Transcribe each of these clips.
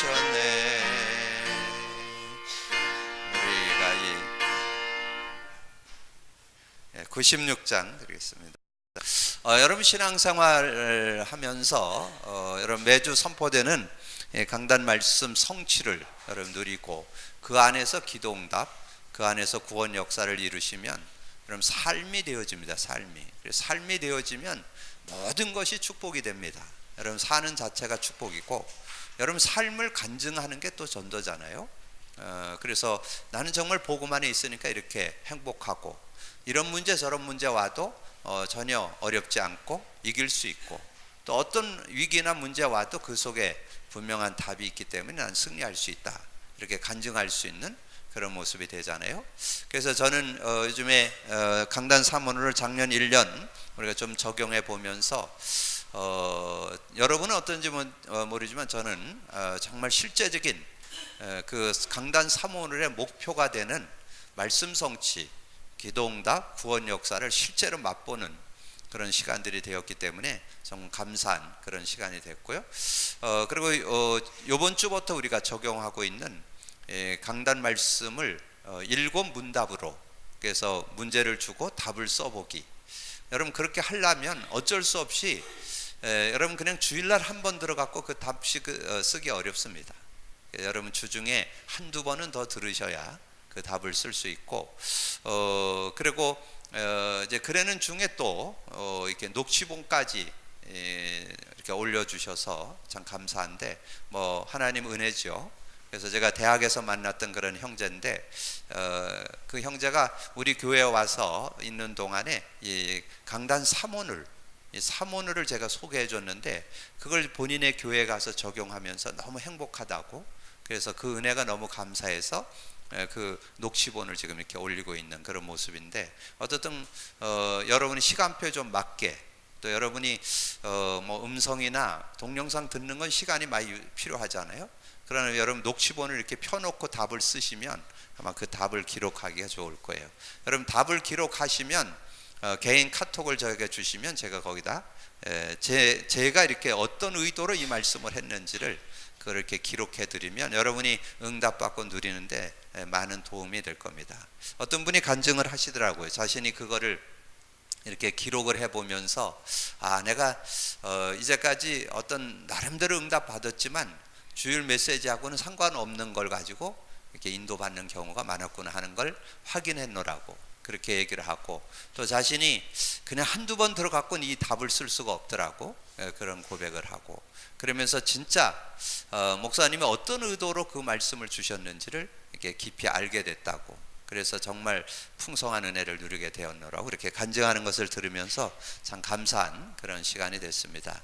주셨네. 우리가 이 96장 드리겠습니다. 여러분 신앙생활을 하면서 여러분 매주 선포되는 강단 말씀 성취를 여러분 누리고 그 안에서 기도응답, 그 안에서 구원 역사를 이루시면 여러분 삶이 되어집니다. 삶이 되어지면 모든 것이 축복이 됩니다. 여러분 사는 자체가 축복이고 여러분 삶을 간증하는 게 또 전도잖아요. 그래서 나는 정말 복음 안에 있으니까 이렇게 행복하고 이런 문제 저런 문제 와도 전혀 어렵지 않고 이길 수 있고 또 어떤 위기나 문제 와도 그 속에 분명한 답이 있기 때문에 난 승리할 수 있다 이렇게 간증할 수 있는 그런 모습이 되잖아요. 그래서 저는 요즘에 강단 사모를 작년 1년 우리가 좀 적용해 보면서 여러분은 어떤지 모르지만 저는 정말 실제적인 그 강단 사모의 목표가 되는 말씀 성취, 기도응답, 구원 역사를 실제로 맛보는 그런 시간들이 되었기 때문에 정말 감사한 그런 시간이 됐고요. 그리고 이번 주부터 우리가 적용하고 있는 강단 말씀을 7문답으로 그래서 문제를 주고 답을 써보기. 여러분 그렇게 하려면 어쩔 수 없이 여러분 그냥 주일날 한 번 들어갔고 그 답 쓰기 어렵습니다. 여러분 주중에 한두 번은 더 들으셔야 그 답을 쓸 수 있고 그리고 이제 그러는 중에 또 이렇게 녹취본까지 이렇게 올려주셔서 참 감사한데 뭐 하나님 은혜죠. 그래서 제가 대학에서 만났던 그런 형제인데 그 형제가 우리 교회에 와서 있는 동안에 이 강단 사모를 제가 소개해 줬는데 그걸 본인의 교회에 가서 적용하면서 너무 행복하다고 그래서 그 은혜가 너무 감사해서 그 녹취본을 지금 이렇게 올리고 있는 그런 모습인데 어쨌든 여러분이 시간표에 좀 맞게 또 여러분이 뭐 음성이나 동영상 듣는 건 시간이 많이 필요하잖아요. 그러나 여러분 녹취본을 이렇게 펴놓고 답을 쓰시면 아마 그 답을 기록하기가 좋을 거예요. 여러분 답을 기록하시면 개인 카톡을 저에게 주시면 제가 거기다 제가 이렇게 어떤 의도로 이 말씀을 했는지를 그걸 이렇게 기록해 드리면 여러분이 응답받고 누리는데 많은 도움이 될 겁니다. 어떤 분이 간증을 하시더라고요. 자신이 그거를 이렇게 기록을 해보면서 내가 이제까지 어떤 나름대로 응답 받았지만 주일 메시지하고는 상관없는 걸 가지고 이렇게 인도받는 경우가 많았구나 하는 걸 확인했노라고 그렇게 얘기를 하고 또 자신이 그냥 한두 번 들어갖고는 이 답을 쓸 수가 없더라고 그런 고백을 하고 그러면서 진짜 목사님이 어떤 의도로 그 말씀을 주셨는지를 이렇게 깊이 알게 됐다고 그래서 정말 풍성한 은혜를 누리게 되었노라고 이렇게 간증하는 것을 들으면서 참 감사한 그런 시간이 됐습니다.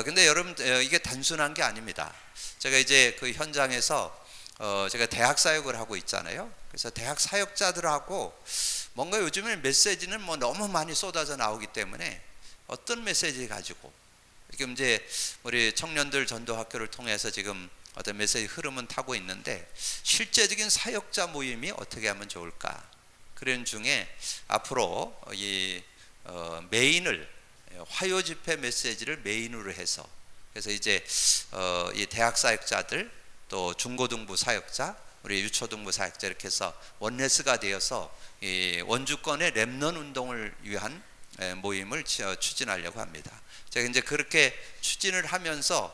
근데 여러분 이게 단순한 게 아닙니다. 제가 이제 그 현장에서 제가 대학 사역을 하고 있잖아요. 그래서 대학 사역자들하고 뭔가 요즘에 메시지는 뭐 너무 많이 쏟아져 나오기 때문에 어떤 메시지 가지고 지금 이제 우리 청년들 전도학교를 통해서 지금 어떤 메시지 흐름은 타고 있는데 실제적인 사역자 모임이 어떻게 하면 좋을까? 그런 중에 앞으로 이 메인을 화요 집회 메시지를 메인으로 해서 그래서 이제 이 대학 사역자들 또 중고등부 사역자 우리 유초등부 사역자 이렇게 해서 원네스가 되어서 이 원주권의 렘넌 운동을 위한 모임을 추진하려고 합니다. 제가 이제 그렇게 추진을 하면서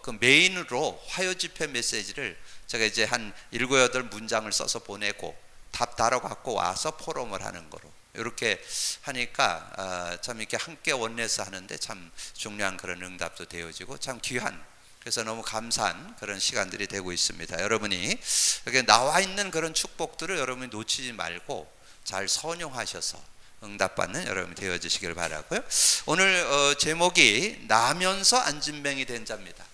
그 메인으로 화요 집회 메시지를 제가 이제 한 7, 8문장을 써서 보내고 답 달아 갖고 와서 포럼을 하는 거로 이렇게 하니까 참 이렇게 함께 원내서 하는데 참 중요한 그런 응답도 되어지고 참 귀한 그래서 너무 감사한 그런 시간들이 되고 있습니다. 여러분이 여기 나와 있는 그런 축복들을 여러분이 놓치지 말고 잘 선용하셔서 응답받는 여러분이 되어주시길 바라고요. 오늘 제목이 나면서 안진뱅이 된 자입니다.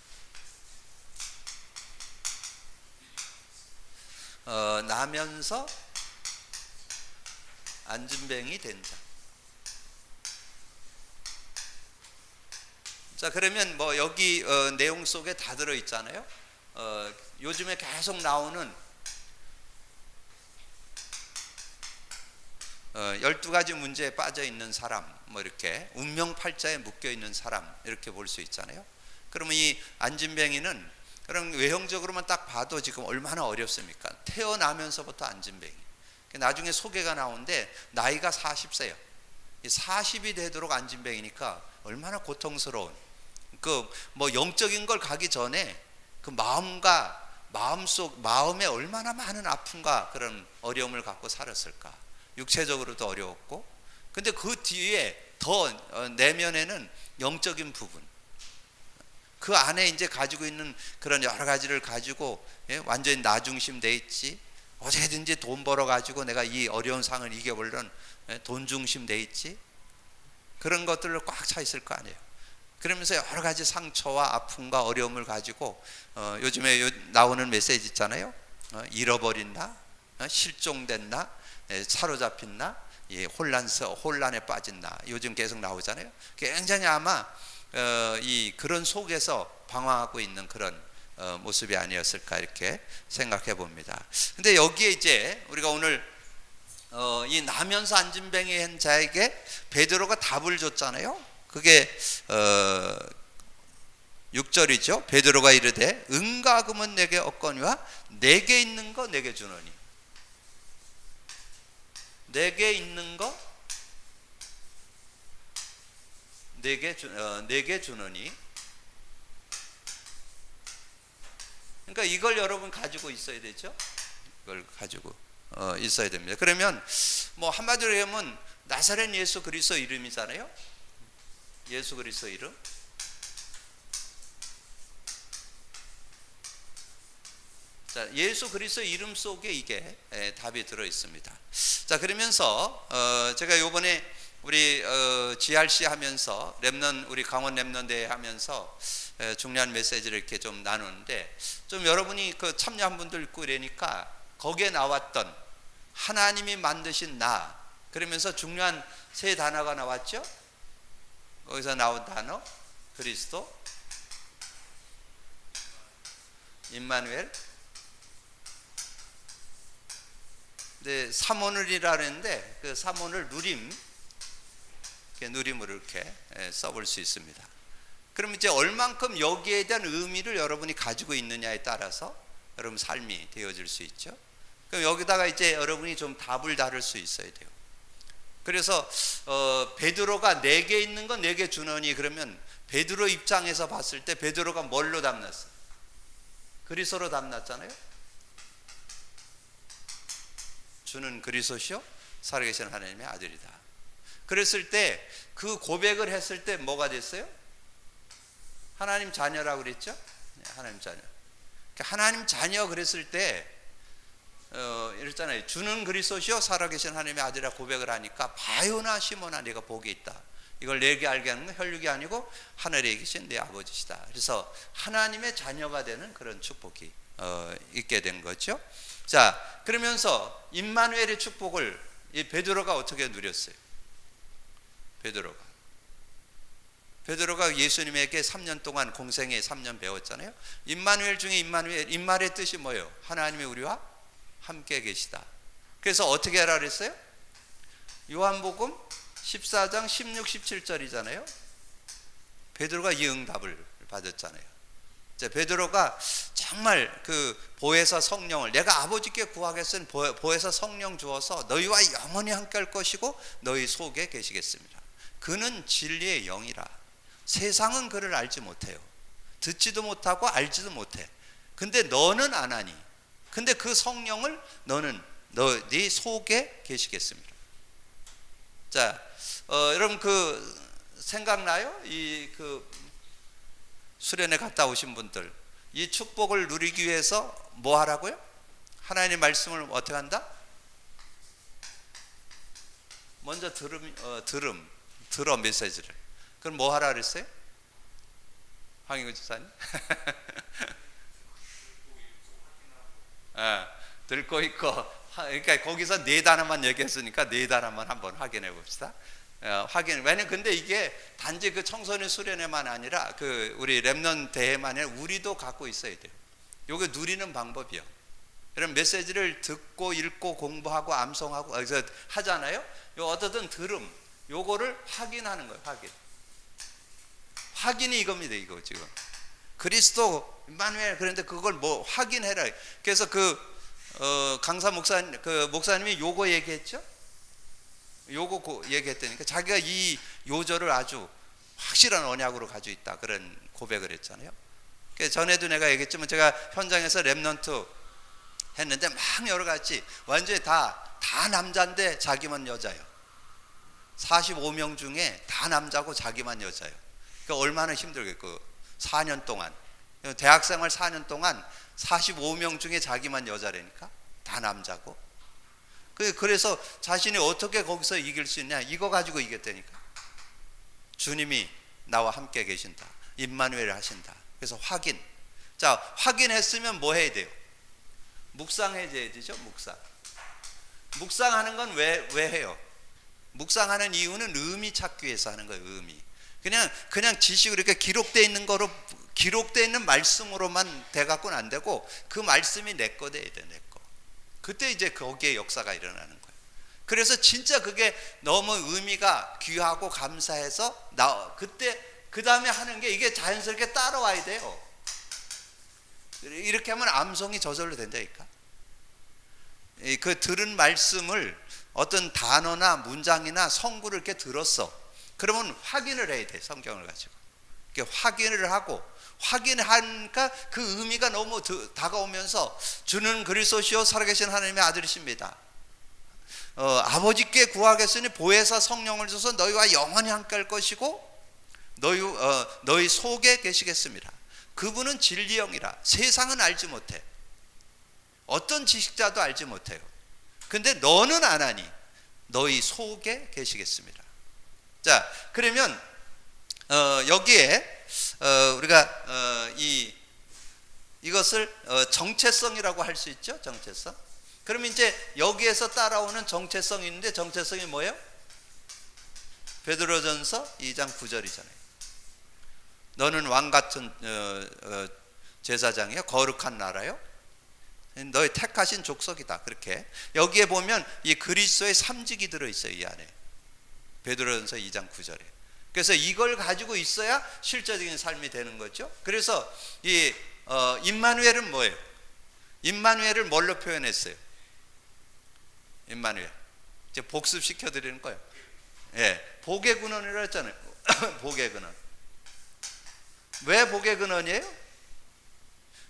나면서 안진뱅이 된 자. 자 그러면 뭐 여기 내용 속에 다 들어 있잖아요. 요즘에 계속 나오는 12가지 문제에 빠져 있는 사람, 뭐 이렇게 운명팔자에 묶여 있는 사람 이렇게 볼 수 있잖아요. 그러면 이 안진뱅이는 그럼 외형적으로만 딱 봐도 지금 얼마나 어렵습니까? 태어나면서부터 안진뱅이. 나중에 소개가 나오는데 나이가 40세요. 40이 되도록 안진뱅이니까 얼마나 고통스러운. 그 뭐 영적인 걸 가기 전에 그 마음과 마음에 얼마나 많은 아픔과 그런 어려움을 갖고 살았을까. 육체적으로도 어려웠고, 근데 그 뒤에 더 내면에는 영적인 부분, 그 안에 이제 가지고 있는 그런 여러 가지를 가지고 완전히 나 중심 돼 있지. 어떻게든지 돈 벌어 가지고 내가 이 어려운 상을 이겨보려는 돈 중심 돼 있지. 그런 것들로 꽉 차 있을 거 아니에요. 그러면서 여러 가지 상처와 아픔과 어려움을 가지고 요즘에 나오는 메시지 있잖아요. 잃어버린다, 실종됐나, 사로잡힌다, 혼란에 빠진다. 요즘 계속 나오잖아요. 굉장히 아마 그런 속에서 방황하고 있는 그런 모습이 아니었을까 이렇게 생각해 봅니다. 근데 여기에 이제 우리가 오늘 이 나면서 안진뱅이 한 자에게 베드로가 답을 줬잖아요. 그게 6절이죠. 베드로가 이르되 은과 금은 내게 없거니와 내게 있는 거 내게 주노니. 내게 있는 거 내게 주노니. 그러니까 이걸 여러분 가지고 있어야 되죠. 이걸 가지고 있어야 됩니다. 그러면 뭐 한마디로 하면 나사렛 예수 그리스도 이름이잖아요. 예수 그리스도 이름. 자, 예수 그리스도 이름 속에 이게 답이 들어 있습니다. 자, 그러면서 제가 요번에 우리 GRC 하면서 우리 강원 랩넌대회 하면서 중요한 메시지를 이렇게 좀 나누는데, 좀 여러분이 그 참여한 분들 있고 이러니까 거기에 나왔던 하나님이 만드신 나, 그러면서 중요한 세 단어가 나왔죠. 거기서 나온 단어 그리스도, 임마누엘. 근데 삼오늘이라 그랬는데 그 삼오늘 누림으로 이렇게 써볼 수 있습니다. 그럼 이제 얼만큼 여기에 대한 의미를 여러분이 가지고 있느냐에 따라서 여러분 삶이 되어질 수 있죠. 그럼 여기다가 이제 여러분이 좀 답을 다룰 수 있어야 돼요. 그래서 베드로가 내게 있는 건 내게 주노니, 그러면 베드로 입장에서 봤을 때 베드로가 뭘로 담났어요? 그리스도로 담났잖아요. 주는 그리스도시요 살아계신 하나님의 아들이다. 그랬을 때 그 고백을 했을 때 뭐가 됐어요? 하나님 자녀라고 그랬죠? 하나님 자녀. 하나님 자녀 그랬을 때 이랬잖아요. 주는 그리스도시요 살아계신 하나님의 아들이라 고백을 하니까 바요나 시몬아 네가 복이 있다. 이걸 내게 알게 하는 건 혈육이 아니고 하늘에 계신 내 아버지시다. 그래서 하나님의 자녀가 되는 그런 축복이 있게 된 거죠. 자, 그러면서 임마누엘의 축복을 이 베드로가 어떻게 누렸어요? 베드로가 예수님에게 3년 동안 공생에 3년 배웠잖아요. 임마누엘 중에 임마누엘의 뜻이 뭐예요? 하나님이 우리와 함께 계시다. 그래서 어떻게 하라 그랬어요? 요한복음 14장 16, 17절이잖아요. 베드로가 이 응답을 받았잖아요. 베드로가 정말 그 보혜사 성령을 내가 아버지께 구하겠으니 보혜사 성령 주어서 너희와 영원히 함께 할 것이고 너희 속에 계시겠습니다. 그는 진리의 영이라. 세상은 그를 알지 못해요. 듣지도 못하고 알지도 못해. 근데 너는 아나니. 근데 그 성령을 네 속에 계시겠습니다. 자, 여러분 그 생각나요? 수련회 갔다 오신 분들, 이 축복을 누리기 위해서 뭐 하라고요? 하나님의 말씀을 어떻게 한다? 먼저 들어 메시지를. 그럼 뭐 하라 그랬어요? 황인구 집사님? 듣고 있고, 그러니까 거기서 네 단어만 얘기했으니까 네 단어만 한번 확인해 봅시다. 왜냐면 근데 이게 단지 그 청소년 수련회만 아니라 그 우리 랩넌 대회만 아니라 우리도 갖고 있어야 돼요. 요게 누리는 방법이요. 이런 메시지를 듣고 읽고 공부하고 암송하고 그래서 하잖아요. 요 어떻든 요거를 확인하는 거예요. 확인이 이겁니다. 이거 지금 그리스도 임마누엘. 그런데 그걸 뭐 확인해라. 그래서 강사 목사님이 요거 얘기했죠. 요거 얘기했다니까 자기가 이 요절을 아주 확실한 언약으로 가지고 있다, 그런 고백을 했잖아요. 전에도 내가 얘기했지만 제가 현장에서 렘넌트 했는데 막 여러 가지 완전히 다 남자인데 자기만 여자예요. 45명 중에 다 남자고 자기만 여자예요. 그러니까 얼마나 힘들겠고, 4년 동안 대학생활 4년 동안 45명 중에 자기만 여자라니까, 다 남자고. 그래서 자신이 어떻게 거기서 이길 수 있냐, 이거 가지고 이겼다니까. 주님이 나와 함께 계신다, 임마누엘 하신다. 그래서 확인. 자, 확인했으면 뭐 해야 돼요? 묵상해야 되죠. 묵상하는 건 왜 해요? 묵상하는 이유는 의미 찾기 위해서 하는 거예요. 의미. 그냥 지식으로 이렇게 기록되어 있는 말씀으로만 돼 갖고는 안 되고, 그 말씀이 내 거 돼야 돼, 내 거. 그때 이제 거기에 역사가 일어나는 거예요. 그래서 진짜 그게 너무 의미가 귀하고 감사해서 그때 그 다음에 하는 게 이게 자연스럽게 따라와야 돼요. 이렇게 하면 암송이 저절로 된다니까. 그 들은 말씀을 어떤 단어나 문장이나 성구를 이렇게 들었어. 그러면 확인을 해야 돼, 성경을 가지고. 이렇게 확인을 하고, 확인하니까 그 의미가 너무 다가오면서, 주는 그리스도시요 살아계신 하나님의 아들이십니다. 아버지께 구하겠으니 보혜사 성령을 줘서 너희와 영원히 함께 할 것이고 너희 속에 계시겠습니다. 그분은 진리영이라 세상은 알지 못해. 어떤 지식자도 알지 못해요. 근데 너는 아나니 너희 속에 계시겠습니다. 자, 그러면 여기에 우리가 이것을 정체성이라고 할 수 있죠. 정체성. 그러면 이제 여기에서 따라오는 정체성이 있는데, 정체성이 뭐예요? 베드로전서 2장 9절이잖아요. 너는 왕같은 제사장이요, 거룩한 나라요, 너희 택하신 족속이다. 그렇게 여기에 보면 이 그리스도의 삼직이 들어있어요, 이 안에. 베드로전서 2장 9절에. 그래서 이걸 가지고 있어야 실제적인 삶이 되는 거죠. 그래서 이 임마누엘은 뭐예요? 임마누엘을 뭘로 표현했어요? 임마누엘, 이제 복습시켜 드리는 거예요. 예, 복의 근원이라고 했잖아요. 복의 근원. 왜 복의 근원이에요?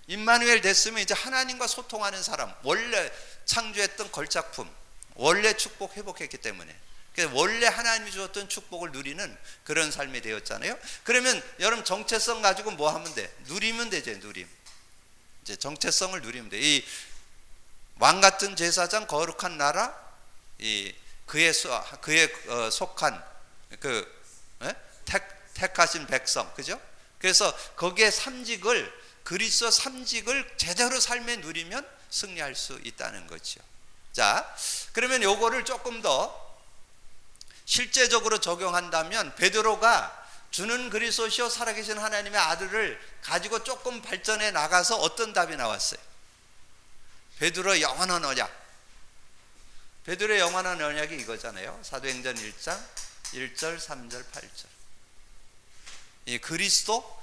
임마누엘 됐으면 이제 하나님과 소통하는 사람, 원래 창조했던 걸작품, 원래 축복 회복했기 때문에, 원래 하나님이 주었던 축복을 누리는 그런 삶이 되었잖아요. 그러면 여러분 정체성 가지고 뭐 하면 돼? 누리면 되죠. 누림. 이제 정체성을 누리면 돼. 이 왕같은 제사장, 거룩한 나라, 그에 속한 택하신 백성, 그죠? 그래서 거기에 그리스도 삼직을 제대로 삶에 누리면 승리할 수 있다는 거죠. 자, 그러면 요거를 조금 더 실제적으로 적용한다면, 베드로가 주는 그리스도시요 살아계신 하나님의 아들을 가지고 조금 발전해 나가서 어떤 답이 나왔어요? 베드로의 영원한 언약. 베드로의 영원한 언약이 이거잖아요. 사도행전 1장 1절 3절 8절. 이 그리스도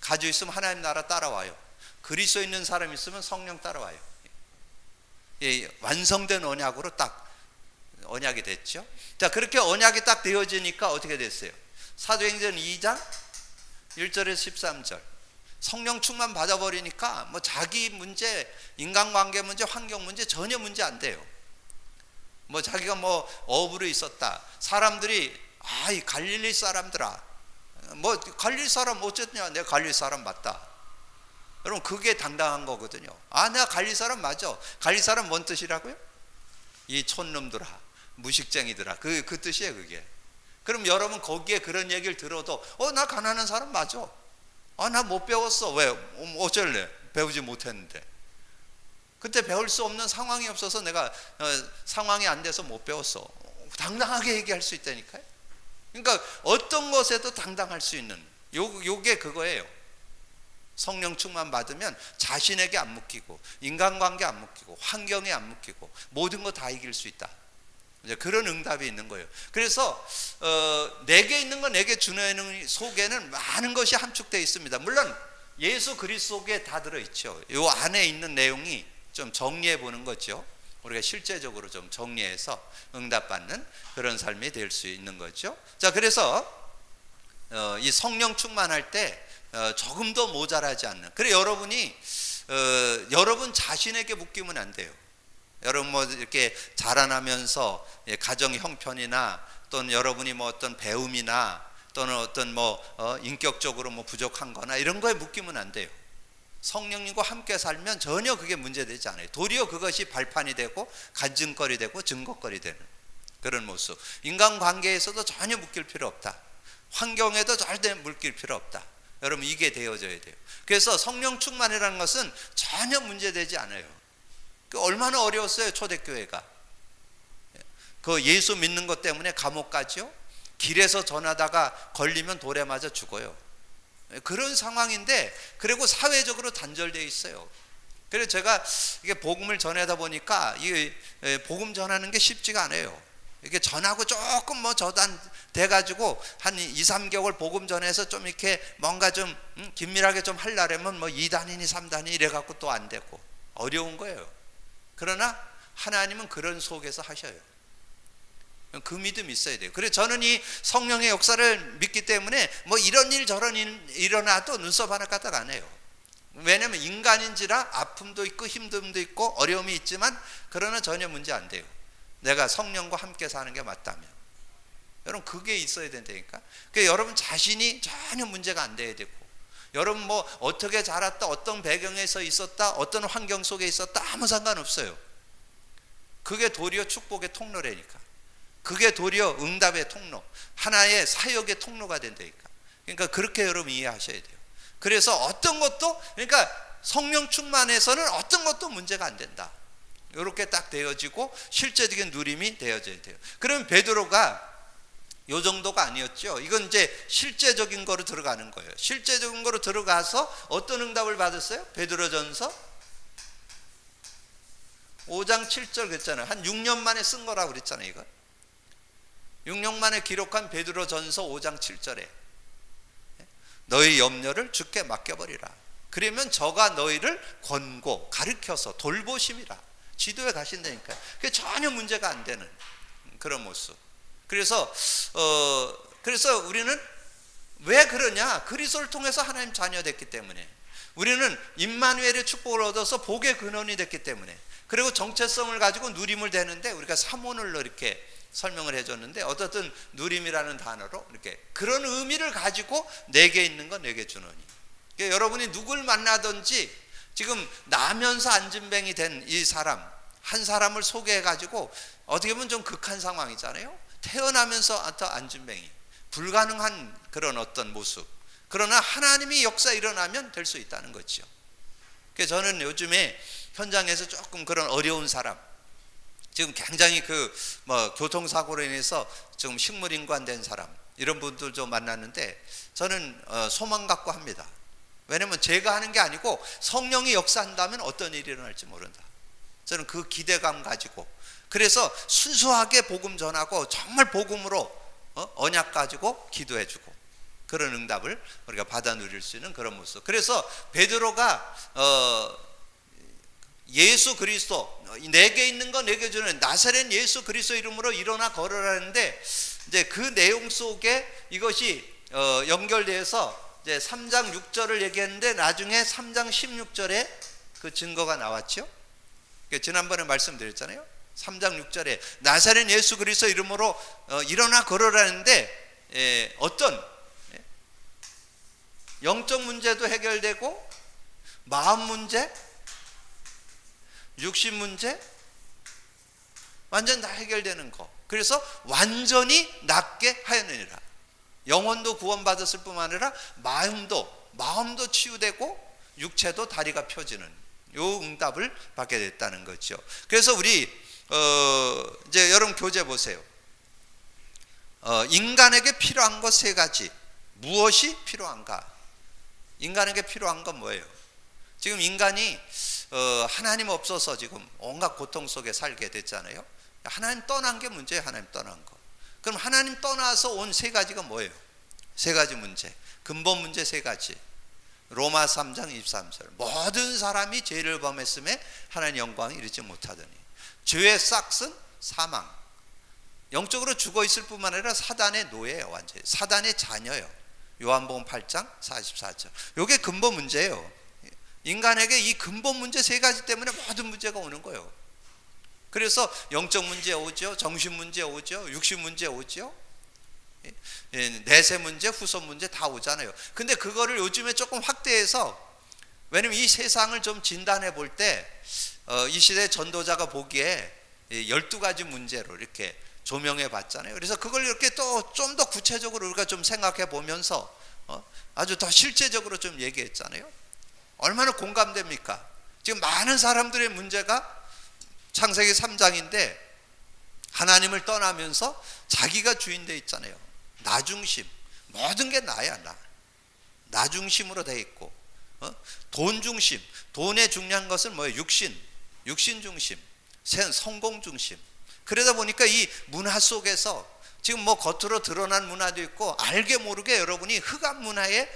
가지고 있으면 하나님 나라 따라와요. 그리스도 있는 사람이 있으면 성령 따라와요. 이 완성된 언약으로 딱 언약이 됐죠. 자, 그렇게 언약이 딱 되어지니까 어떻게 됐어요? 사도행전 2장 1절에서 13절. 성령 충만 받아버리니까 뭐 자기 문제, 인간관계 문제, 환경 문제 전혀 문제 안 돼요. 뭐 자기가 뭐 어부로 있었다, 사람들이 이 갈릴리 사람들아, 뭐 갈릴리 사람 어쨌냐, 내가 갈릴리 사람 맞다. 여러분 그게 당당한 거거든요. 내가 갈릴리 사람 맞아. 갈릴리 사람 뭔 뜻이라고요? 이 촌놈들아, 무식쟁이들아, 그 뜻이에요 그게. 그럼 여러분 거기에 그런 얘기를 들어도 나 가난한 사람 맞아. 나 못 배웠어. 왜? 어쩔래? 배우지 못했는데. 그때 배울 수 없는 상황이 없어서 내가 상황이 안 돼서 못 배웠어. 당당하게 얘기할 수 있다니까요. 그러니까 어떤 것에도 당당할 수 있는 요게 그거예요. 성령 충만 받으면 자신에게 안 묶이고, 인간관계 안 묶이고, 환경에 안 묶이고, 모든 거 다 이길 수 있다. 이제 그런 응답이 있는 거예요. 그래서 내게 있는 거 내게 주는 속에는 많은 것이 함축되어 있습니다. 물론 예수 그리스도 속에 다 들어있죠. 이 안에 있는 내용이 좀 정리해 보는 거죠. 우리가 실제적으로 좀 정리해서 응답받는 그런 삶이 될 수 있는 거죠. 자, 그래서 이 성령 충만할 때 조금도 모자라지 않는. 그래 여러분이 여러분 자신에게 묶이면 안 돼요. 여러분 뭐 이렇게 자라나면서 가정 형편이나 또는 여러분이 뭐 어떤 배움이나 또는 어떤 뭐 인격적으로 뭐 부족한 거나 이런 거에 묶이면 안 돼요. 성령님과 함께 살면 전혀 그게 문제되지 않아요. 도리어 그것이 발판이 되고 간증거리 되고 증거거리 되는 그런 모습. 인간관계에서도 전혀 묶일 필요 없다. 환경에도 절대 묶일 필요 없다. 여러분 이게 되어져야 돼요. 그래서 성령 충만이라는 것은 전혀 문제되지 않아요. 얼마나 어려웠어요 초대교회가. 그 예수 믿는 것 때문에 감옥 가죠. 길에서 전하다가 걸리면 돌에 맞아 죽어요. 그런 상황인데 그리고 사회적으로 단절되어 있어요. 그래서 제가 이게 복음을 전하다 보니까 이 복음 전하는 게 쉽지가 않아요. 이게 전하고 조금 뭐 저단 돼가지고 한 2, 3개월 복음 전해서 좀 이렇게 뭔가 좀 긴밀하게 좀 하려면 뭐 2단이니 3단이 이래갖고 또 안 되고 어려운 거예요. 그러나 하나님은 그런 속에서 하셔요. 그 믿음이 있어야 돼요. 그래서 저는 이 성령의 역사를 믿기 때문에 뭐 이런 일 저런 일 일어나도 눈썹 하나 까딱 안 해요. 왜냐하면 인간인지라 아픔도 있고 힘듦도 있고 어려움이 있지만 그러나 전혀 문제 안 돼요. 내가 성령과 함께 사는 게 맞다면. 여러분 그게 있어야 된다니까. 그러니까 여러분 자신이 전혀 문제가 안 돼야 되고 여러분 뭐 어떻게 자랐다 어떤 배경에서 있었다 어떤 환경 속에 있었다 아무 상관없어요. 그게 도리어 축복의 통로라니까. 그게 도리어 응답의 통로, 하나의 사역의 통로가 된다니까. 그러니까 그렇게 여러분 이해하셔야 돼요. 그래서 어떤 것도 그러니까 성령 충만해서는 어떤 것도 문제가 안 된다. 이렇게 딱 되어지고 실제적인 누림이 되어져야 돼요. 그러면 베드로가 요 정도가 아니었죠. 이건 이제 실제적인 거로 들어가는 거예요. 실제적인 거로 들어가서 어떤 응답을 받았어요? 베드로전서 5장 7절 그랬잖아요. 한 6년 만에 쓴 거라고 그랬잖아요. 이거 6년 만에 기록한 베드로전서 5장 7절에 너희 염려를 주께 맡겨버리라. 그러면 저가 너희를 권고 가르쳐서 돌보심이라. 지도에 가신다니까요. 그게 전혀 문제가 안 되는 그런 모습. 그래서 우리는 왜 그러냐? 그리스도를 통해서 하나님 자녀 됐기 때문에. 우리는 임마누엘의 축복을 얻어서 복의 근원이 됐기 때문에. 그리고 정체성을 가지고 누림을 되는데 우리가 사모늘로 이렇게 설명을 해줬는데 어떻든 누림이라는 단어로 이렇게 그런 의미를 가지고 내게 있는 건 내게 주노니. 그러니까 여러분이 누굴 만나든지 지금 나면서 안진뱅이 된 이 사람 한 사람을 소개해 가지고 어떻게 보면 좀 극한 상황이잖아요. 태어나면서 안진뱅이 불가능한 그런 어떤 모습. 그러나 하나님이 역사 일어나면 될 수 있다는 거죠. 그래서 저는 요즘에 현장에서 조금 그런 어려운 사람 지금 굉장히 교통사고로 인해서 지금 식물인간된 사람 이런 분들 좀 만났는데 저는 소망 갖고 합니다. 왜냐면 제가 하는 게 아니고 성령이 역사한다면 어떤 일이 일어날지 모른다. 저는 그 기대감 가지고 그래서 순수하게 복음 전하고 정말 복음으로 언약 가지고 기도해주고 그런 응답을 우리가 받아 누릴 수 있는 그런 모습. 그래서 베드로가 예수 그리스도 내게 있는 거 내게 주는 나사렛 예수 그리스도 이름으로 일어나 걸으라는데 이제 그 내용 속에 이것이 연결돼서 이제 3장 6절을 얘기했는데 나중에 3장 16절에 그 증거가 나왔죠. 지난번에 말씀드렸잖아요. 3장 6절에 나사렛 예수 그리스도 이름으로 일어나 걸으라는데 어떤 영적 문제도 해결되고 마음 문제 육신 문제 완전 다 해결되는 거. 그래서 완전히 낫게 하였느니라. 영혼도 구원받았을 뿐만 아니라 마음도 치유되고 육체도 다리가 펴지는 요 응답을 받게 됐다는 거죠. 그래서 우리 이제 여러분 교재 보세요. 인간에게 필요한 것 세 가지. 무엇이 필요한가? 인간에게 필요한 건 뭐예요? 지금 인간이 하나님 없어서 지금 온갖 고통 속에 살게 됐잖아요. 하나님 떠난 게 문제예요. 하나님 떠난 거. 그럼 하나님 떠나서 온 세 가지가 뭐예요? 세 가지 문제. 근본 문제 세 가지. 로마 3장 23절. 모든 사람이 죄를 범했음에 하나님 영광에 이르지 못하더니. 죄의 싹은 사망. 영적으로 죽어 있을 뿐만 아니라 사단의 노예예요. 완전히 사단의 자녀예요. 요한복음 8장 44절. 이게 근본 문제예요. 인간에게 이 근본 문제 세 가지 때문에 모든 문제가 오는 거예요. 그래서 영적 문제 오죠, 정신 문제 오죠, 육신 문제 오죠, 내세 문제, 후손 문제 다 오잖아요. 근데 그거를 요즘에 조금 확대해서, 왜냐면 이 세상을 좀 진단해 볼 때 이 시대 전도자가 보기에 12가지 문제로 이렇게 조명해 봤잖아요. 그래서 그걸 이렇게 또 좀 더 구체적으로 우리가 좀 생각해 보면서 아주 더 실제적으로 좀 얘기했잖아요. 얼마나 공감됩니까? 지금 많은 사람들의 문제가 창세기 3장인데 하나님을 떠나면서 자기가 주인 돼 있잖아요. 나 중심. 모든 게 나야. 나 중심으로 돼 있고, 돈 중심. 돈에 중요한 것은 뭐예요? 육신 중심, 성공 중심. 그러다 보니까 이 문화 속에서 지금 뭐 겉으로 드러난 문화도 있고 알게 모르게 여러분이 흑암 문화에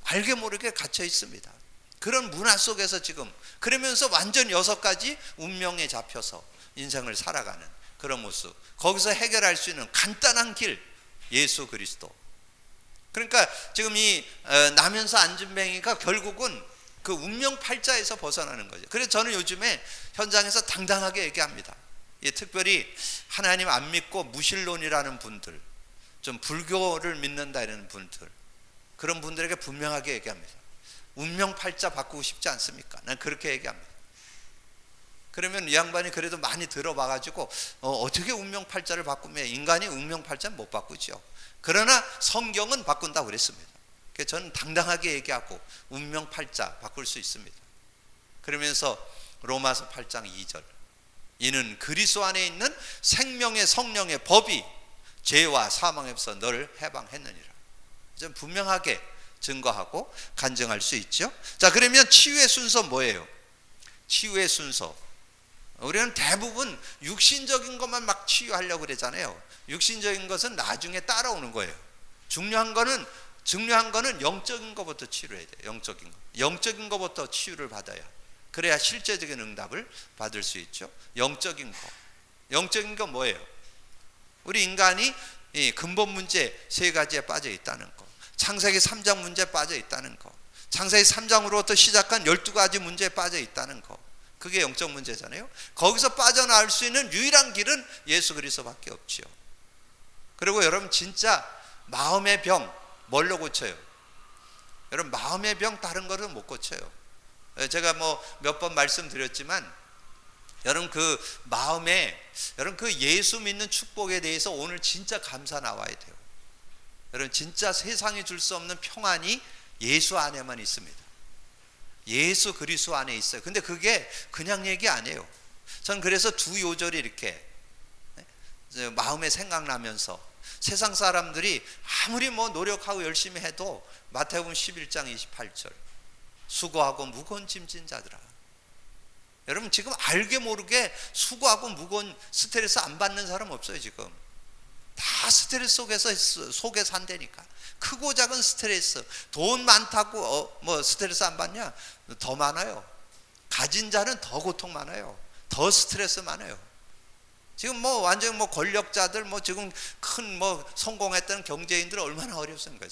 알게 모르게 갇혀 있습니다. 그런 문화 속에서 지금 그러면서 완전 6가지 운명에 잡혀서 인생을 살아가는 그런 모습. 거기서 해결할 수 있는 간단한 길, 예수 그리스도. 그러니까 지금 이 나면서 안진뱅이가 결국은 그 운명 팔자에서 벗어나는 거죠. 그래서 저는 요즘에 현장에서 당당하게 얘기합니다. 특별히 하나님 안 믿고 무신론이라는 분들, 좀 불교를 믿는다 이런 분들, 그런 분들에게 분명하게 얘기합니다. 운명 팔자 바꾸고 싶지 않습니까? 난 그렇게 얘기합니다. 그러면 이 양반이 그래도 많이 들어봐가지고 어떻게 운명 팔자를 바꾸면, 인간이 운명 팔자는 못 바꾸죠. 그러나 성경은 바꾼다고 그랬습니다. 그래서 저는 당당하게 얘기하고 운명 팔자 바꿀 수 있습니다. 그러면서 로마서 8장 2절, 이는 그리스도 안에 있는 생명의 성령의 법이 죄와 사망에서 너를 해방했느니라. 좀 분명하게 증거하고 간증할 수 있죠. 자, 그러면 치유의 순서 뭐예요? 치유의 순서, 우리는 대부분 육신적인 것만 막 치유하려고 그러잖아요. 육신적인 것은 나중에 따라오는 거예요. 중요한 거는 영적인 것부터 치료해야 돼요. 영적인 것부터 치유를 받아야, 그래야 실제적인 응답을 받을 수 있죠. 영적인 거 뭐예요? 우리 인간이 이 근본 문제 3가지에 빠져 있다는 거, 창세기 3장 문제에 빠져 있다는 거, 창세기 3장으로부터 시작한 12가지 문제에 빠져 있다는 거, 그게 영적 문제잖아요. 거기서 빠져나올 수 있는 유일한 길은 예수 그리스도밖에 없지요. 그리고 여러분, 진짜 마음의 병 뭘로 고쳐요? 여러분, 마음의 병 다른 거는 못 고쳐요. 제가 뭐 몇 번 말씀드렸지만, 여러분 그 마음에, 여러분 그 예수 믿는 축복에 대해서 오늘 진짜 감사 나와야 돼요. 여러분, 진짜 세상이 줄 수 없는 평안이 예수 안에만 있습니다. 예수 그리스도 안에 있어요. 근데 그게 그냥 얘기 아니에요. 전 그래서 두 요절이 이렇게 마음에 생각나면서, 세상 사람들이 아무리 뭐 노력하고 열심히 해도 마태복음 11장 28절, 수고하고 무거운 짐진 자들아. 여러분, 지금 알게 모르게 수고하고 무거운 스트레스 안 받는 사람 없어요. 지금 다 스트레스 속에 산다니까. 크고 작은 스트레스. 돈 많다고 뭐 스트레스 안 받냐? 더 많아요. 가진 자는 더 고통 많아요. 더 스트레스 많아요. 지금 뭐 완전 뭐 권력자들, 뭐 지금 큰 뭐 성공했던 경제인들 얼마나 어렵습니까?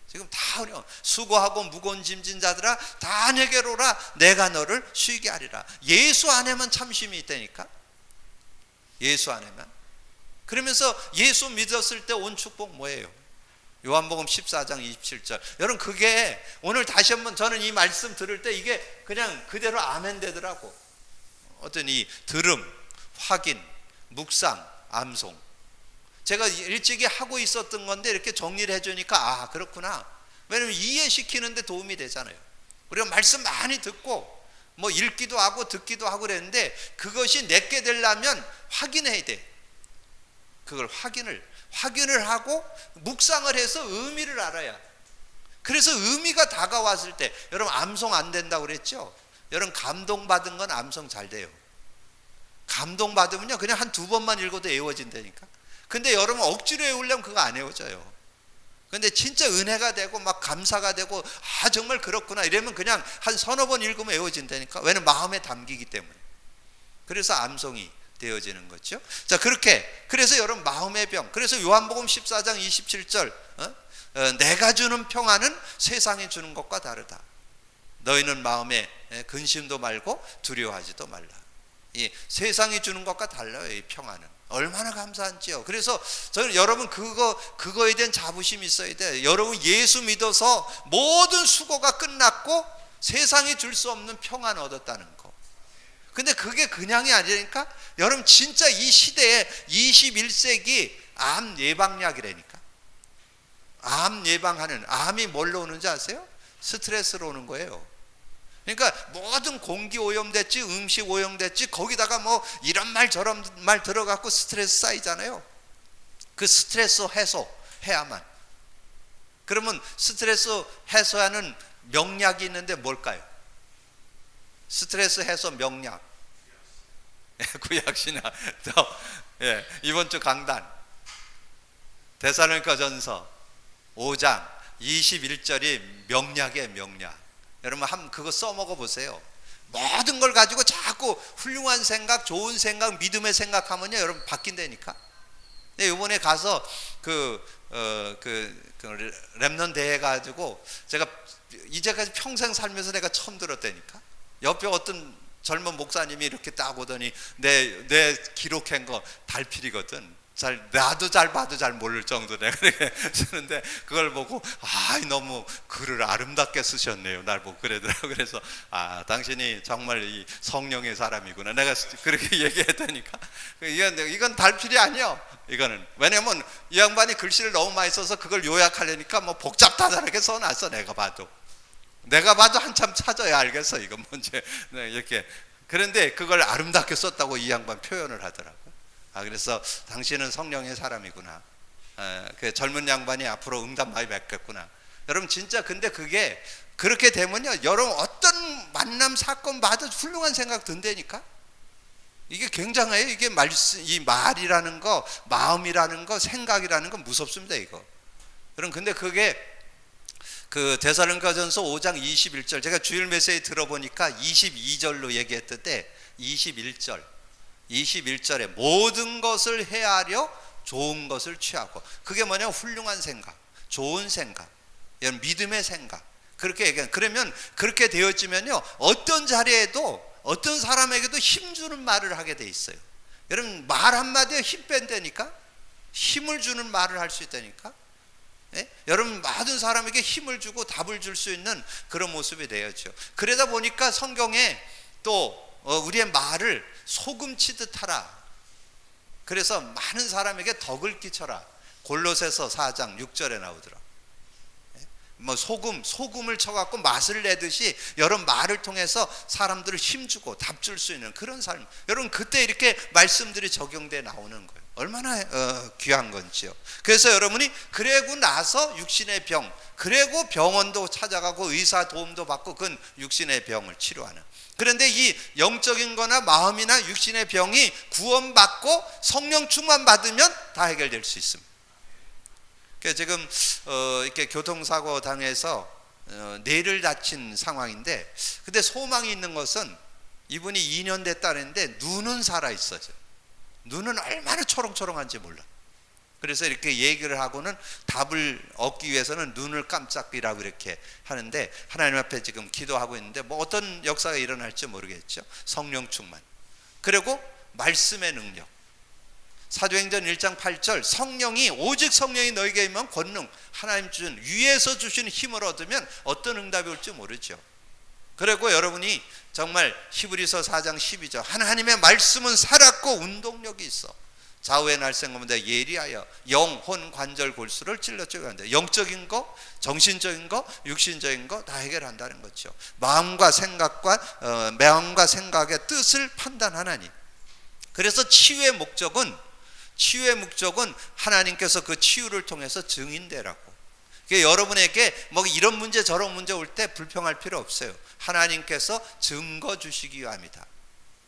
지금 다 어려워. 수고하고 무거운 짐진 자들아 다 내게로 오라, 내가 너를 쉬게 하리라. 예수 안에만 참심이 있다니까. 예수 안에만. 그러면서 예수 믿었을 때 온 축복 뭐예요? 요한복음 14장 27절. 여러분, 그게 오늘 다시 한번 저는 이 말씀 들을 때 이게 그냥 그대로 아멘 되더라고. 어떤 이 들음, 확인, 묵상, 암송. 제가 일찍이 하고 있었던 건데 이렇게 정리를 해주니까, 아, 그렇구나. 왜냐면 이해시키는데 도움이 되잖아요. 우리가 말씀 많이 듣고 뭐 읽기도 하고 듣기도 하고 그랬는데, 그것이 내게 되려면 확인해야 돼. 그걸 확인을 하고 묵상을 해서 의미를 알아야. 그래서 의미가 다가왔을 때, 여러분 암송 안 된다고 그랬죠? 여러분, 감동받은 건 암송 잘 돼요. 감동받으면요 그냥 한 2번만 읽어도 외워진다니까. 근데 여러분 억지로 외우려면 그거 안 외워져요. 근데 진짜 은혜가 되고 막 감사가 되고 아 정말 그렇구나 이러면 그냥 한 서너 번 읽으면 외워진다니까. 왜냐면 마음에 담기기 때문에. 그래서 암송이 되어지는 거죠. 자, 그렇게 그래서 여러분 마음의 병. 그래서 요한복음 14장 27절 내가 주는 평안은 세상이 주는 것과 다르다. 너희는 마음에 근심도 말고 두려워하지도 말라. 이 세상이 주는 것과 달라요. 이 평안은 얼마나 감사한지요. 그래서 저는 여러분 그거에 대한 자부심이 있어야 돼. 여러분 예수 믿어서 모든 수고가 끝났고 세상이 줄 수 없는 평안 얻었다는 거. 근데 그게 그냥이 아니라니까. 여러분 진짜 이 시대에 21세기 암 예방약이라니까. 암 예방하는, 암이 뭘로 오는지 아세요? 스트레스로 오는 거예요. 그러니까 모든 공기 오염됐지, 음식 오염됐지, 거기다가 뭐 이런 말 저런 말 들어갖고 스트레스 쌓이잖아요. 그 스트레스 해소해야만. 그러면 스트레스 해소하는 명약이 있는데 뭘까요? 스트레스 해소 명약. 구약신약. 이번 주 강단 데살로니가전서 5장 21절이 명약이에요. 명약. 여러분 한번 그거 써먹어 보세요. 모든 걸 가지고 자꾸 훌륭한 생각, 좋은 생각, 믿음의 생각하면요 여러분 바뀐다니까. 이번에 가서 렘넌트 대회 가지고 제가 이제까지 평생 살면서 내가 처음 들었다니까. 옆에 어떤 젊은 목사님이 이렇게 딱 오더니 내 기록한 거 달필이거든. 나도 잘 봐도 잘 모를 정도 내가 그렇게 쓰는데 그걸 보고 너무 글을 아름답게 쓰셨네요. 날 보고 그러더라고. 그래서 당신이 정말 이 성령의 사람이구나. 내가 그렇게 얘기했다니까. 이건 달필이 아니요. 이거는 왜냐면 이 양반이 글씨를 너무 많이 써서 그걸 요약하려니까 뭐 복잡하다하게 써놨어. 내가 봐도 한참 찾아야 알겠어. 이건 뭔지 이렇게. 그런데 그걸 아름답게 썼다고 이 양반 표현을 하더라고. 그래서 당신은 성령의 사람이구나. 그 젊은 양반이 앞으로 응답 많이 맺겠구나. 여러분 진짜 근데 그게 그렇게 되면요 여러분 어떤 만남 사건 봐도 훌륭한 생각 든다니까. 이게 굉장해요. 이게 이 말이라는 거, 마음이라는 거, 생각이라는 건 무섭습니다. 이거. 여러분 근데 그게 그 데살로니가전서 5장 21절 제가 주일 메시지 들어보니까 22절로 얘기했던데 21절에 모든 것을 헤아려 좋은 것을 취하고, 그게 뭐냐면 훌륭한 생각, 좋은 생각, 믿음의 생각, 그렇게 얘기하는. 그러면 그렇게 되어지면요 어떤 자리에도 어떤 사람에게도 힘주는 말을 하게 돼 있어요. 여러분 말 한마디에 힘 뺀다니까. 힘을 주는 말을 할 수 있다니까. 여러분 모든 사람에게 힘을 주고 답을 줄 수 있는 그런 모습이 되었죠. 그러다 보니까 성경에 또 우리의 말을 소금 치듯 하라. 그래서 많은 사람에게 덕을 끼쳐라. 골로새서 4장 6절에 나오더라. 뭐 소금을 쳐갖고 맛을 내듯이 여러분 말을 통해서 사람들을 힘주고 답 줄 수 있는 그런 삶. 여러분 그때 이렇게 말씀들이 적용돼 나오는 거예요. 얼마나 귀한 건지요. 그래서 여러분이 그러고 나서 육신의 병, 그리고 병원도 찾아가고 의사 도움도 받고 그건 육신의 병을 치료하는. 그런데 이 영적인 거나 마음이나 육신의 병이 구원받고 성령 충만 받으면 다 해결될 수 있습니다. 지금 이렇게 교통사고 당해서 뇌를 다친 상황인데, 근데 소망이 있는 것은 이분이 2년 됐다는데 눈은 살아 있어요. 눈은 얼마나 초롱초롱한지 몰라. 그래서 이렇게 얘기를 하고는 답을 얻기 위해서는 눈을 깜짝이라고 이렇게 하는데, 하나님 앞에 지금 기도하고 있는데 뭐 어떤 역사가 일어날지 모르겠죠. 성령 충만, 그리고 말씀의 능력. 사도행전 1장 8절 오직 성령이 너에게 임하면 권능, 하나님 주신 위에서 주신 힘을 얻으면 어떤 응답이 올지 모르죠. 그리고 여러분이 정말 히브리서 4장 12절 하나님의 말씀은 살았고 운동력이 있어 좌우의 날쌘 가운데 예리하여 영혼 관절 골수를 찔러 쪼개한다. 영적인 거, 정신적인 거, 육신적인 거 다 해결한다는 거죠. 마음과 생각의 뜻을 판단하나니. 그래서 치유의 목적은 하나님께서 그 치유를 통해서 증인되라고. 그러니까 여러분에게 뭐 이런 문제 저런 문제 올 때 불평할 필요 없어요. 하나님께서 증거 주시기 위함이다.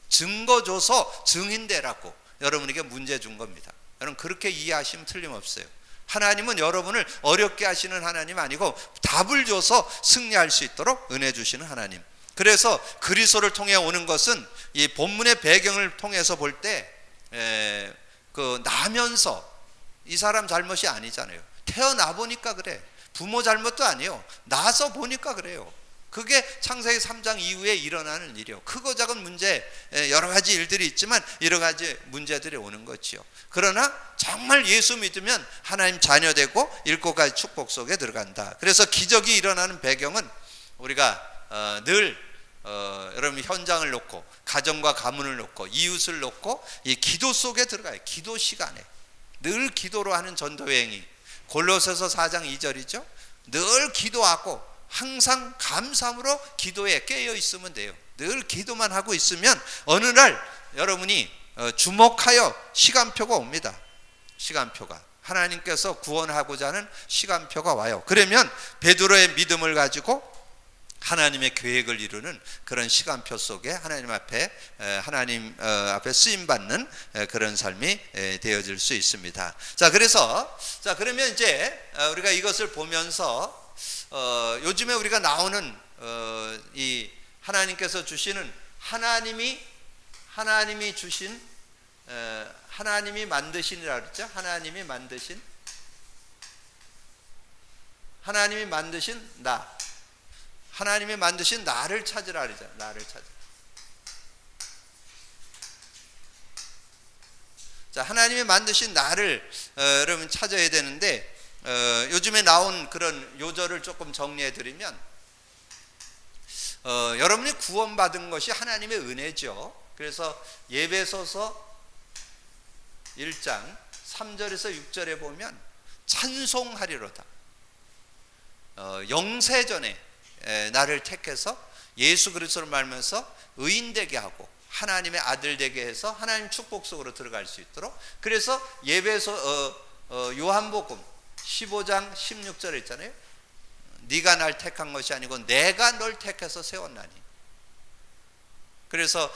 증거 줘서 증인되라고 여러분에게 문제 준 겁니다. 여러분 그렇게 이해하시면 틀림없어요. 하나님은 여러분을 어렵게 하시는 하나님 아니고 답을 줘서 승리할 수 있도록 은혜 주시는 하나님. 그래서 그리스도를 통해 오는 것은 이 본문의 배경을 통해서 볼 때 나면서 이 사람 잘못이 아니잖아요. 태어나 보니까 그래. 부모 잘못도 아니에요. 나서 보니까 그래요. 그게 창세기 3장 이후에 일어나는 일이에요. 크고 작은 문제, 여러 가지 일들이 있지만 여러 가지 문제들이 오는 거지요. 그러나 정말 예수 믿으면 하나님 자녀되고 7가지 축복 속에 들어간다. 그래서 기적이 일어나는 배경은 우리가 늘 여러분 현장을 놓고 가정과 가문을 놓고 이웃을 놓고 이 기도 속에 들어가요. 기도 시간에 늘 기도로 하는 전도여행이 골로새서 4장 2절이죠. 늘 기도하고 항상 감사함으로 기도에 깨어 있으면 돼요. 늘 기도만 하고 있으면 어느 날 여러분이 주목하여 시간표가 옵니다. 시간표가 하나님께서 구원하고자 하는 시간표가 와요. 그러면 베드로의 믿음을 가지고 하나님의 계획을 이루는 그런 시간표 속에 하나님 앞에 쓰임 받는 그런 삶이 되어질 수 있습니다. 자, 그러면 이제 우리가 이것을 보면서 요즘에 우리가 나오는 이 하나님께서 주시는 하나님이 주신 하나님이 만드신이라 그랬죠. 하나님이 만드신 나. 하나님이 만드신 나를 찾으라 그러잖아요. 나를 찾으라. 자, 하나님이 만드신 나를 여러분 찾아야 되는데 요즘에 나온 그런 요절을 조금 정리해 드리면 여러분이 구원받은 것이 하나님의 은혜죠. 그래서 예배소서 1장 3절에서 6절에 보면 찬송하리로다. 영세전에 나를 택해서 예수 그리스도를 말면서 의인 되게 하고 하나님의 아들 되게 해서 하나님 축복 속으로 들어갈 수 있도록. 그래서 요한복음 15장 16절에 있잖아요. 네가 날 택한 것이 아니고 내가 널 택해서 세웠나니. 그래서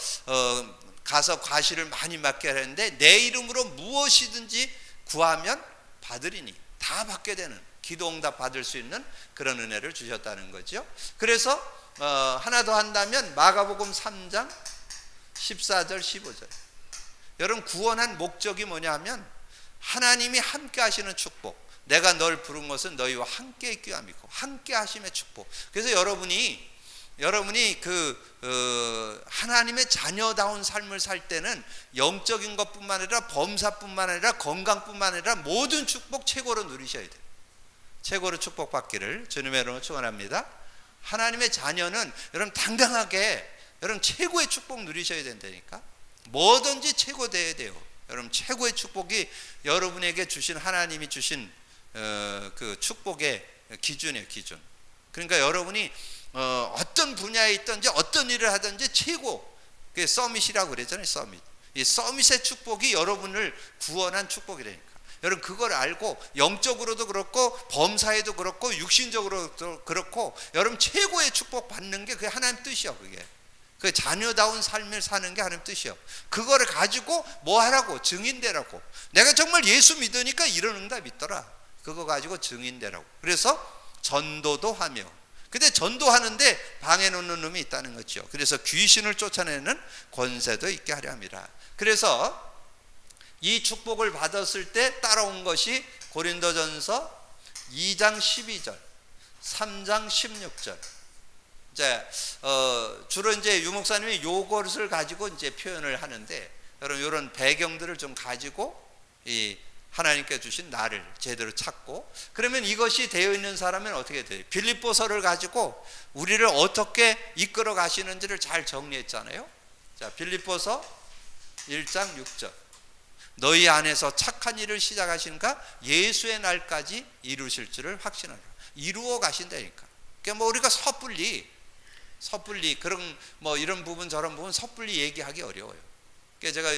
가서 과실을 많이 맡게 하는데 내 이름으로 무엇이든지 구하면 받으리니 다 받게 되는, 기도응답 받을 수 있는 그런 은혜를 주셨다는 거죠. 그래서 하나 더 한다면 마가복음 3장 14절 15절. 여러분 구원한 목적이 뭐냐 하면 하나님이 함께 하시는 축복. 내가 널 부른 것은 너희와 함께 있기 위함이고 함께 하심의 축복. 그래서 여러분이 하나님의 자녀다운 삶을 살 때는 영적인 것뿐만 아니라 범사뿐만 아니라 건강뿐만 아니라 모든 축복 최고로 누리셔야 돼요. 최고로 축복받기를 주님의 이름으로 축원합니다. 하나님의 자녀는 여러분 당당하게 여러분 최고의 축복 누리셔야 된다니까. 뭐든지 최고 돼야 돼요. 여러분 최고의 축복이 여러분에게 주신 하나님이 주신 그 축복의 기준이에요. 기준. 그러니까 여러분이 어떤 분야에 있든지 어떤 일을 하든지 최고, 그게 서밋이라고 그랬잖아요. 서밋. 이 서밋의 축복이 여러분을 구원한 축복이라니까. 여러분 그걸 알고 영적으로도 그렇고 범사에도 그렇고 육신적으로도 그렇고 여러분 최고의 축복 받는 게 그게 하나님 뜻이요. 그게 그 자녀다운 삶을 사는 게 하나님 뜻이요. 그거를 가지고 뭐 하라고? 증인되라고. 내가 정말 예수 믿으니까 이런 응답 있더라. 그거 가지고 증인되라고. 그래서 전도도 하며. 근데 전도하는데 방해 놓는 놈이 있다는 거죠. 그래서 귀신을 쫓아내는 권세도 있게 하려 합니다. 그래서 이 축복을 받았을 때 따라온 것이 고린도전서 2장 12절, 3장 16절. 이제 주로 이제 유목사님이 요것을 가지고 이제 표현을 하는데, 여러분 이런 배경들을 좀 가지고 이 하나님께 주신 나를 제대로 찾고, 그러면 이것이 되어 있는 사람은 어떻게 돼요? 빌립보서를 가지고 우리를 어떻게 이끌어 가시는지를 잘 정리했잖아요. 자, 빌립보서 1장 6절. 너희 안에서 착한 일을 시작하신가 예수의 날까지 이루실 줄을 확신하라. 이루어 가신다니까. 그러니까 뭐 우리가 섣불리 그런 뭐 이런 부분 저런 부분 섣불리 얘기하기 어려워요. 그러니까 제가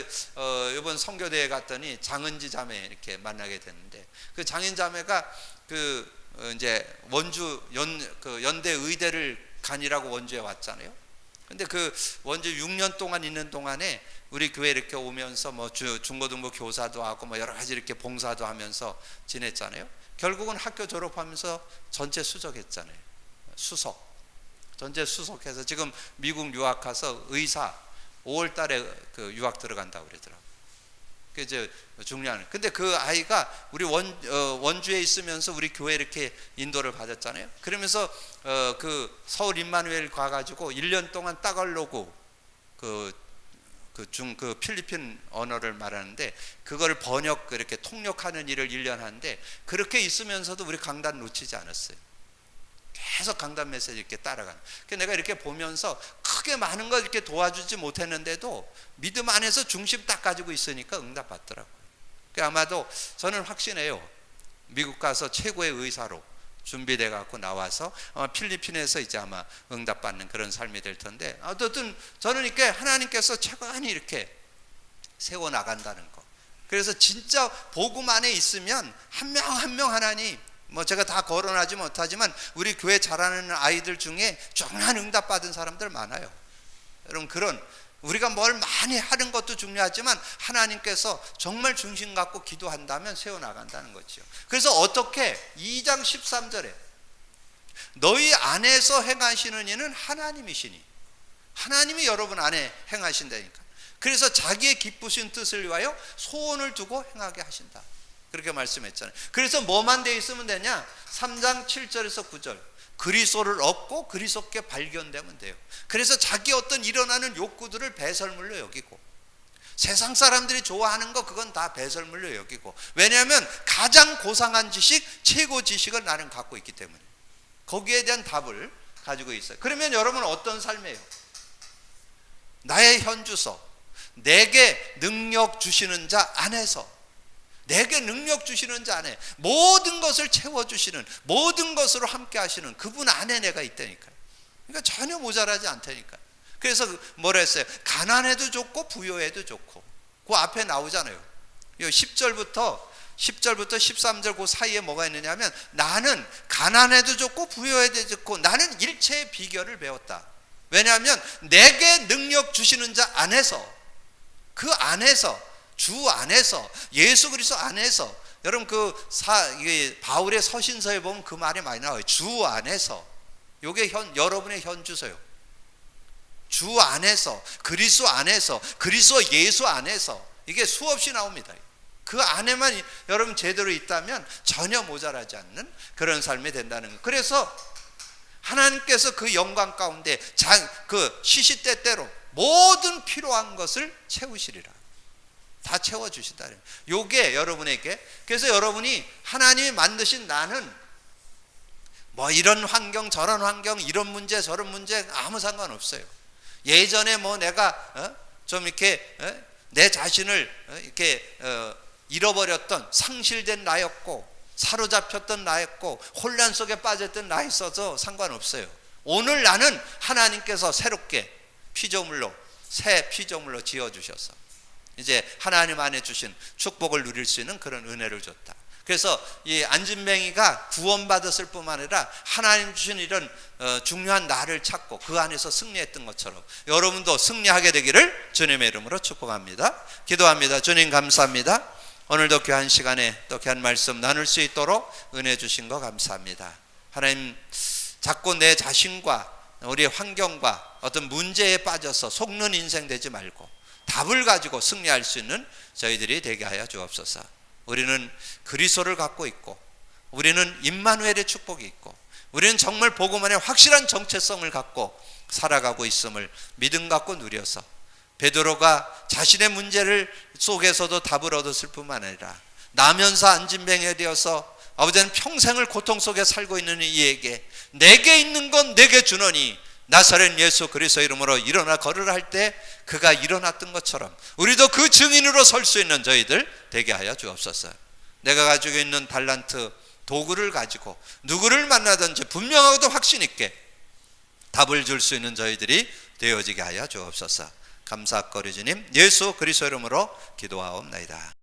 이번 선교대회 갔더니 장은지 자매 이렇게 만나게 됐는데, 그 장인 자매가 이제 원주 연대 의대를 가니라고 원주에 왔잖아요. 근데 그 원주 6년 동안 있는 동안에 우리 교회 이렇게 오면서 뭐 중고등부 교사도 하고 뭐 여러 가지 이렇게 봉사도 하면서 지냈잖아요. 결국은 학교 졸업하면서 전체 수석했잖아요. 전체 수석해서 지금 미국 유학 가서 의사 5월 달에 그 유학 들어간다고 그러더라고요. 그 이제 중요한. 근데 그 아이가 우리 원주에 있으면서 우리 교회 이렇게 인도를 받았잖아요. 그러면서 그 서울 임마누엘 가가지고 1년 동안 따갈로그 그 필리핀 언어를 말하는데 그걸 이렇게 통역하는 일을 1년 하는데 그렇게 있으면서도 우리 강단 놓치지 않았어요. 계속 강단 메시지 이렇게 따라가는. 그래서 내가 이렇게 보면서 크게 많은 걸 이렇게 도와주지 못했는데도 믿음 안에서 중심 딱 가지고 있으니까 응답 받더라고요. 아마도 저는 확신해요. 미국 가서 최고의 의사로 준비돼 갖고 나와서 필리핀에서 이제 아마 응답 받는 그런 삶이 될 텐데, 어쨌든 저는 이렇게 하나님께서 차관이 이렇게 세워 나간다는 거. 그래서 진짜 복음 안에 있으면 한 명 한 명 하나님, 뭐 제가 다 거론하지 못하지만 우리 교회 자라는 아이들 중에 중요한 응답 받은 사람들 많아요. 여러분, 그런 우리가 뭘 많이 하는 것도 중요하지만 하나님께서 정말 중심 갖고 기도한다면 세워나간다는 거죠. 그래서 어떻게 2장 13절에 너희 안에서 행하시는 이는 하나님이시니, 하나님이 여러분 안에 행하신다니까. 그래서 자기의 기쁘신 뜻을 위하여 소원을 두고 행하게 하신다, 그렇게 말씀했잖아요. 그래서 뭐만 돼 있으면 되냐? 3장 7절에서 9절 그리스도를 얻고 그리스도께 발견되면 돼요. 그래서 자기 어떤 일어나는 욕구들을 배설물로 여기고, 세상 사람들이 좋아하는 거 그건 다 배설물로 여기고, 왜냐하면 가장 고상한 지식, 최고 지식을 나는 갖고 있기 때문에 거기에 대한 답을 가지고 있어요. 그러면 여러분은 어떤 삶이에요? 나의 현주소, 내게 능력 주시는 자 안에서, 내게 능력 주시는 자 안에 모든 것을 채워주시는, 모든 것으로 함께 하시는 그분 안에 내가 있다니까요. 그러니까 전혀 모자라지 않다니까요. 그래서 뭐라 했어요? 가난해도 좋고 부요해도 좋고. 그 앞에 나오잖아요. 10절부터 13절 그 사이에 뭐가 있느냐 하면, 나는 가난해도 좋고 부요해도 좋고 나는 일체의 비결을 배웠다. 왜냐하면 내게 능력 주시는 자 안에서, 그 안에서, 주 안에서, 예수 그리스도 안에서. 여러분 바울의 서신서에 보면 그 말이 많이 나와요. 주 안에서. 이게 여러분의 현주소요. 주 안에서, 그리스도 안에서, 그리스도 예수 안에서. 이게 수없이 나옵니다. 그 안에만 여러분 제대로 있다면 전혀 모자라지 않는 그런 삶이 된다는 거예요. 그래서 하나님께서 그 영광 가운데 그 시시때때로 모든 필요한 것을 채우시리라. 다 채워주신다. 요게 여러분에게, 그래서 여러분이 하나님이 만드신 나는 뭐 이런 환경 저런 환경, 이런 문제 저런 문제 아무 상관없어요. 예전에 뭐 내가 좀 이렇게 내 자신을 이렇게 잃어버렸던, 상실된 나였고, 사로잡혔던 나였고, 혼란 속에 빠졌던 나 있어서 상관없어요. 오늘 나는 하나님께서 새롭게 피조물로, 새 피조물로 지어주셔서 이제 하나님 안에 주신 축복을 누릴 수 있는 그런 은혜를 줬다. 그래서 이 안진뱅이가 구원받았을 뿐만 아니라 하나님 주신 이런 중요한 나를 찾고 그 안에서 승리했던 것처럼 여러분도 승리하게 되기를 주님의 이름으로 축복합니다. 기도합니다. 주님 감사합니다. 오늘도 귀한 시간에 또 귀한 말씀 나눌 수 있도록 은혜 주신 거 감사합니다. 하나님, 자꾸 내 자신과 우리 환경과 어떤 문제에 빠져서 속는 인생 되지 말고 답을 가지고 승리할 수 있는 저희들이 되게 하여 주옵소서. 우리는 그리스도를 갖고 있고, 우리는 임마누엘의 축복이 있고, 우리는 정말 복음 안에 확실한 정체성을 갖고 살아가고 있음을 믿음 갖고 누려서 베드로가 자신의 문제를 속에서도 답을 얻었을 뿐만 아니라 나면서 안진뱅이 되어서 아버지는 평생을 고통 속에 살고 있는 이에게 내게 있는 건 내게 주노니 나사렛 예수 그리스도 이름으로 일어나 걸으라 할 때 그가 일어났던 것처럼 우리도 그 증인으로 설 수 있는 저희들 되게 하여 주옵소서. 내가 가지고 있는 달란트, 도구를 가지고 누구를 만나든지 분명하고도 확신 있게 답을 줄 수 있는 저희들이 되어지게 하여 주옵소서. 감사거리 주님 예수 그리스도 이름으로 기도하옵나이다.